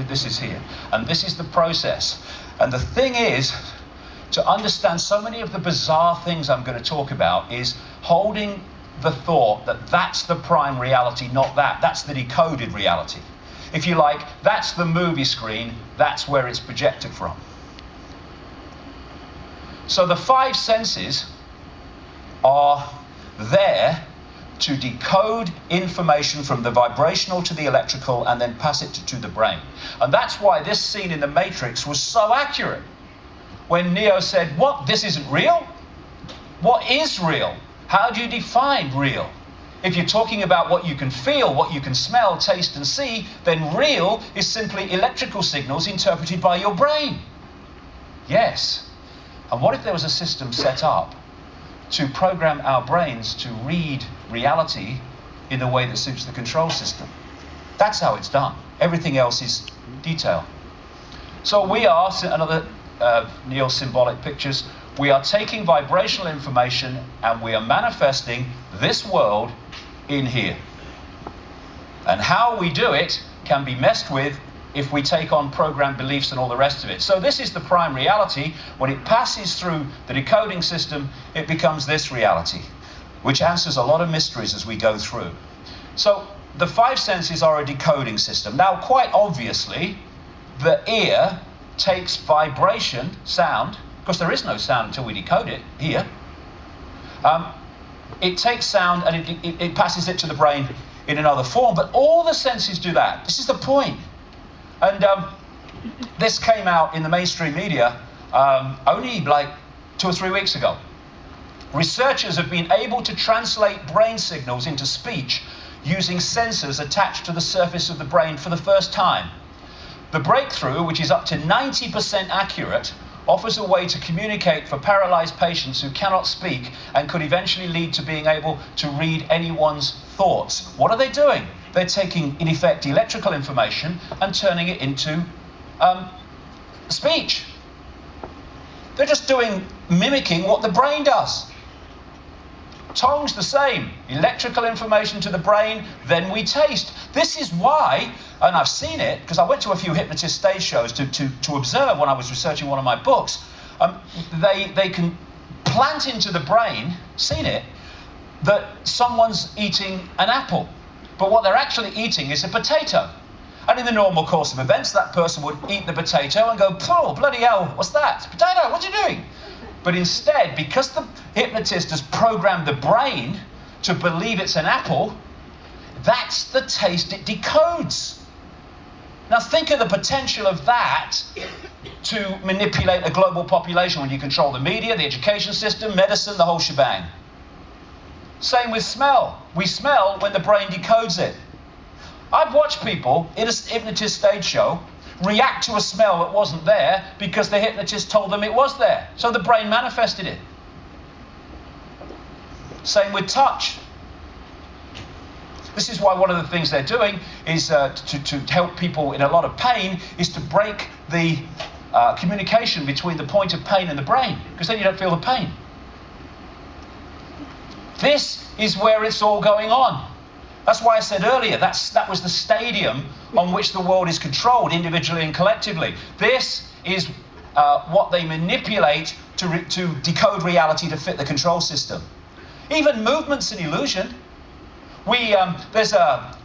this is here. And this is the process. And the thing is, to understand so many of the bizarre things I'm going to talk about is holding the thought that that's the prime reality, not that. That's the decoded reality. If you like, that's the movie screen, that's where it's projected from. So the five senses are there to decode information from the vibrational to the electrical and then pass it to the brain. And that's why this scene in The Matrix was so accurate. When Neo said, what, this isn't real? What is real? How do you define real? If you're talking about what you can feel, what you can smell, taste and see, then real is simply electrical signals interpreted by your brain. Yes. And what if there was a system set up to program our brains to read reality in the way that suits the control system? That's how it's done. Everything else is detail. So we are, another neo-symbolic pictures, we are taking vibrational information and we are manifesting this world in here. And how we do it can be messed with if we take on programmed beliefs and all the rest of it. So this is the prime reality. When it passes through the decoding system, it becomes this reality, which answers a lot of mysteries as we go through. So the five senses are a decoding system. Now, quite obviously, the ear takes vibration, sound, because there is no sound until we decode it here. It takes sound and it passes it to the brain in another form, but all the senses do that. This is the point. And this came out in the mainstream media only like 2 or 3 weeks ago. Researchers have been able to translate brain signals into speech using sensors attached to the surface of the brain for the first time. The breakthrough, which is up to 90% accurate, offers a way to communicate for paralyzed patients who cannot speak and could eventually lead to being able to read anyone's thoughts. What are they doing? They're taking, in effect, electrical information and turning it into speech. They're just mimicking what the brain does. Tongue's the same. Electrical information to the brain, then we taste. This is why, and I've seen it, because I went to a few hypnotist stage shows to observe when I was researching one of my books. They can plant into the brain, seen it, that someone's eating an apple. But what they're actually eating is a potato. And in the normal course of events, that person would eat the potato and go, oh, bloody hell, what's that? Potato, what are you doing? But instead, because the hypnotist has programmed the brain to believe it's an apple, that's the taste it decodes. Now think of the potential of that to manipulate a global population when you control the media, the education system, medicine, the whole shebang. Same with smell. We smell when the brain decodes it. I've watched people in a hypnotist stage show react to a smell that wasn't there because the hypnotist told them it was there. So the brain manifested it. Same with touch. This is why one of the things they're doing is to help people in a lot of pain is to break the communication between the point of pain and the brain, because then you don't feel the pain. This is where it's all going on. That's why I said earlier, that was the stadium on which the world is controlled, individually and collectively. This is what they manipulate to decode reality to fit the control system. Even movement's an illusion. There's a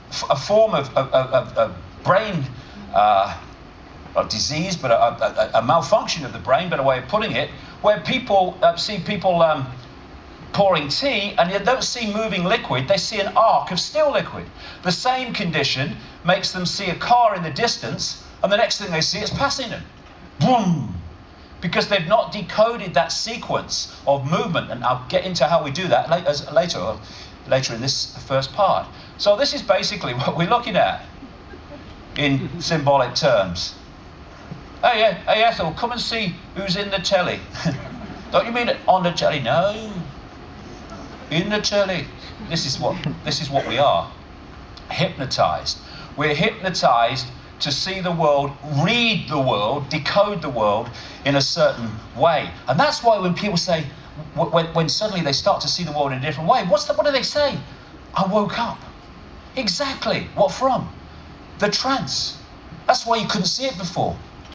form of brain disease, but a malfunction of the brain, better way of putting it, where people see people pouring tea, and you don't see moving liquid, they see an arc of still liquid. The same condition makes them see a car in the distance, and the next thing they see is passing them. Boom! Because they've not decoded that sequence of movement, and I'll get into how we do that later in this first part. So this is basically what we're looking at in symbolic terms. Hey Ethel, come and see who's in the telly. Don't you mean it on the telly? No. In the telly. This is what we are. Hypnotized. We're hypnotized to see the world, read the world, decode the world in a certain way. And that's why when people say, when suddenly they start to see the world in a different way, what do they say? I woke up. Exactly. What from? The trance. That's why you couldn't see it before.